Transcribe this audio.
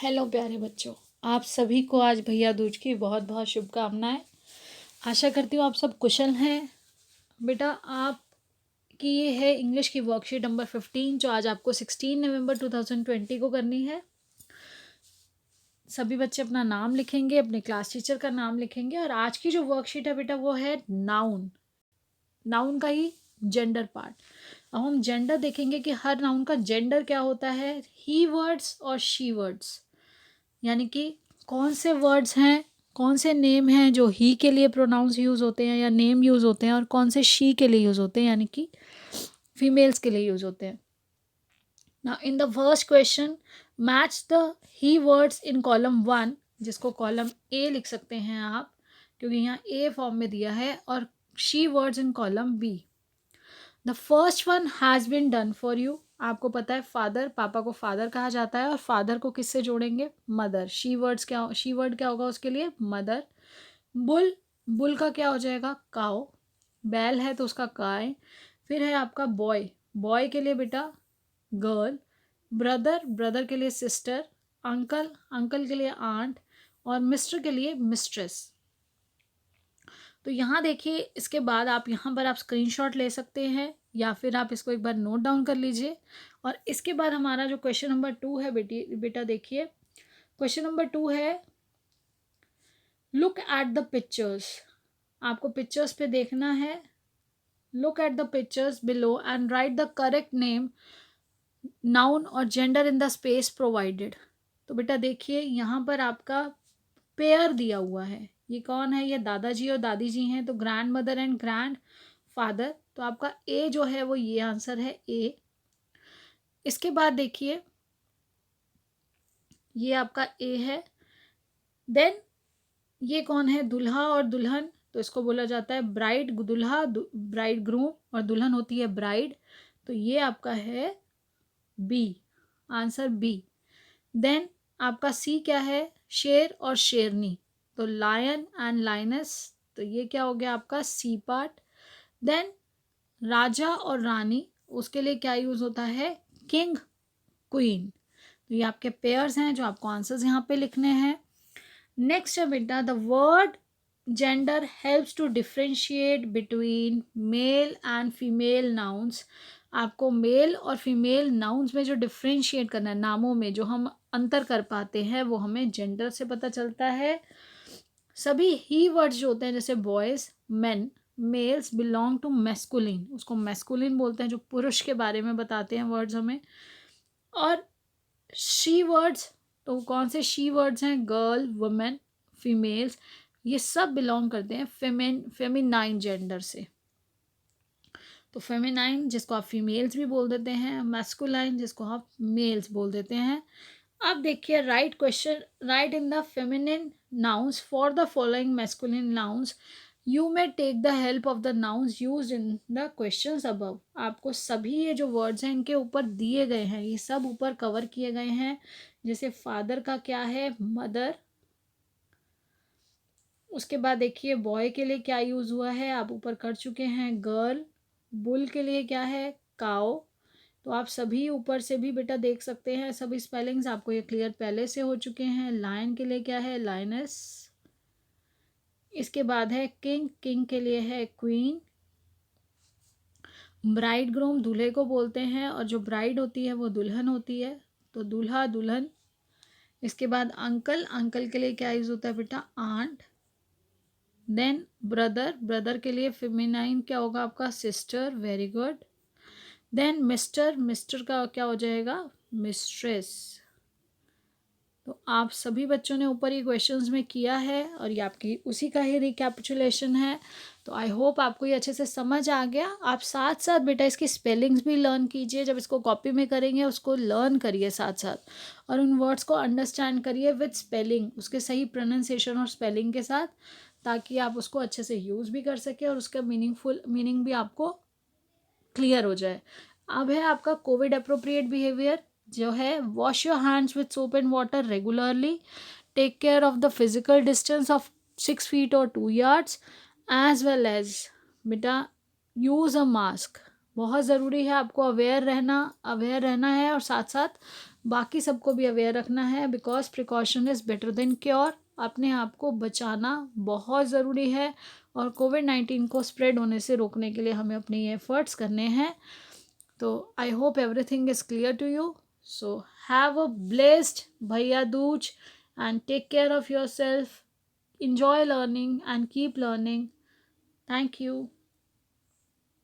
Hello प्यारे बच्चों, आप सभी को आज भैया दूज की बहुत बहुत शुभकामनाएं। आशा करती हूँ आप सब कुशल हैं। बेटा, आप की ये है इंग्लिश की वर्कशीट नंबर 15 जो आज आपको 16 नवंबर 2020 को करनी है। सभी बच्चे अपना नाम लिखेंगे, अपने क्लास टीचर का नाम लिखेंगे। और आज की जो वर्कशीट है बेटा वो है नाउन, नाउन का ही जेंडर पार्ट। अब हम जेंडर देखेंगे कि हर नाउन का जेंडर क्या होता है, ही वर्ड्स और शी वर्ड्स, यानी कि कौन से वर्ड्स हैं, कौन से नेम हैं जो ही के लिए प्रोनाउंस यूज़ होते हैं या नेम यूज़ होते हैं, और कौन से शी के लिए यूज़ होते हैं यानी कि फीमेल्स के लिए यूज़ होते हैं। Now in the first question, match the he words in column 1, जिसको कॉलम ए लिख सकते हैं आप क्योंकि यहाँ ए फॉर्म में दिया है, और she words in column B. The first one has been done for you. आपको पता है फादर, पापा को फादर कहा जाता है, और फादर को किससे जोड़ेंगे, मदर। शी वर्ड क्या होगा उसके लिए, मदर। बुल, बुल का क्या हो जाएगा, काओ। बैल है तो उसका काय। फिर है आपका बॉय, बॉय के लिए बेटा गर्ल। ब्रदर, ब्रदर के लिए सिस्टर। अंकल, अंकल के लिए आंट। और मिस्टर के लिए मिस्ट्रेस। तो यहाँ देखिए, इसके बाद आप यहाँ पर आप स्क्रीनशॉट ले सकते हैं या फिर आप इसको एक बार नोट डाउन कर लीजिए। और इसके बाद हमारा जो क्वेश्चन नंबर 2 है बेटा देखिए, क्वेश्चन नंबर 2 है लुक एट द पिक्चर्स। आपको पिक्चर्स पे देखना है। Look at the pictures below and write the correct name, noun और gender in the space provided. तो बेटा देखिए, यहाँ पर आपका पेयर दिया हुआ है। ये कौन है, ये दादाजी और दादी जी हैं, तो grand mother and grand father. तो आपका ए जो है वो ये आंसर है, ए। इसके बाद देखिए, ये आपका ए है। देन ये कौन है, दुल्हा और दुल्हन, तो इसको बोला जाता है ब्राइड, दुल्हा ब्राइड ग्रूम, और दुल्हन होती है ब्राइड। तो ये आपका है बी, आंसर बी। देन आपका सी क्या है, शेर और शेरनी, तो लायन एंड लाइनस, तो ये क्या हो गया आपका सी पार्ट। देन राजा और रानी, उसके लिए क्या यूज होता है, किंग क्वीन। तो ये आपके पेयर्स हैं जो आपको आंसर्स यहाँ पे लिखने हैं। नेक्स्ट है बेटा, the word gender helps to differentiate between male and female nouns. आपको मेल और फीमेल नाउन्स में जो डिफ्रेंशिएट करना है, नामों में जो हम अंतर कर पाते हैं, वो हमें जेंडर से पता चलता है। सभी ही वर्ड्स जो होते हैं जैसे boys, men, males belong to masculine, उसको मैस्कुलिन बोलते हैं, जो पुरुष के बारे में बताते हैं वर्ड्स हमें। और शी वर्ड्स, तो कौन से शी वर्ड्स हैं, गर्ल, वुमेन, फीमेल्स, ये सब बिलोंग करते हैं फेमिनाइन जेंडर से। तो फेमिनाइन जिसको आप फीमेल्स भी बोल देते हैं, मैस्कुलाइन जिसको आप मेल्स बोल देते हैं। अब देखिए, right question, right in the feminine nouns for the following masculine nouns, you may take the help of the nouns use in the question above. आपको सभी ये जो वर्ड्स हैं इनके ऊपर दिए गए हैं, ये सब ऊपर कवर किए गए हैं। जैसे फादर का क्या है, मदर। उसके बाद देखिए, बॉय के लिए क्या यूज़ हुआ है, आप ऊपर कर चुके हैं, गर्ल। बुल के लिए क्या है, काओ। तो आप सभी ऊपर से भी बेटा देख सकते हैं, सभी स्पेलिंग्स आपको ये क्लियर पहले से हो चुके हैं। लायन के लिए क्या है, लाइनस। इसके बाद है किंग, किंग के लिए है क्वीन। ब्राइड ग्रूम दूल्हे को बोलते हैं, और जो ब्राइड होती है वो दुल्हन होती है, तो दूल्हा दुल्हन। इसके बाद अंकल, अंकल के लिए क्या यूज़ होता है बेटा, आंट। देन ब्रदर, ब्रदर के लिए फेमिनाइन क्या होगा आपका, sister, very good. Then mister, mister का क्या हो जाएगा, मिस्ट्रेस। तो आप सभी बच्चों ने ऊपर ये क्वेश्चंस में किया है, और ये आपकी उसी का ही रिकैपिचुलेशन है। तो आई होप आपको ये अच्छे से समझ आ गया। आप साथ साथ बेटा इसकी स्पेलिंग्स भी लर्न कीजिए, जब इसको कॉपी में करेंगे उसको लर्न करिए साथ साथ, और उन वर्ड्स को अंडरस्टैंड करिए विद स्पेलिंग, उसके सही प्रोनाउंसिएशन और स्पेलिंग के साथ, ताकि आप उसको अच्छे से यूज़ भी कर सकें और उसका मीनिंग भी आपको क्लियर हो जाए। अब है आपका कोविड अप्रोप्रिएट बिहेवियर, जो है wash your hands with soap and water regularly, take care of the physical distance of 6 feet और 2 yards, एज वेल एज बेटा यूज़ अ मास्क। बहुत ज़रूरी है आपको अवेयर रहना है, और साथ साथ बाकी सबको भी अवेयर रखना है, because precaution is better than cure. अपने आप को बचाना बहुत ज़रूरी है और कोविड-19 को स्प्रेड होने से रोकने के लिए हमें अपने ये एफर्ट्स करने हैं। तो I hope everything is clear to you. So have a blessed Bhaiya Dooj and take care of yourself. Enjoy learning and keep learning. Thank you.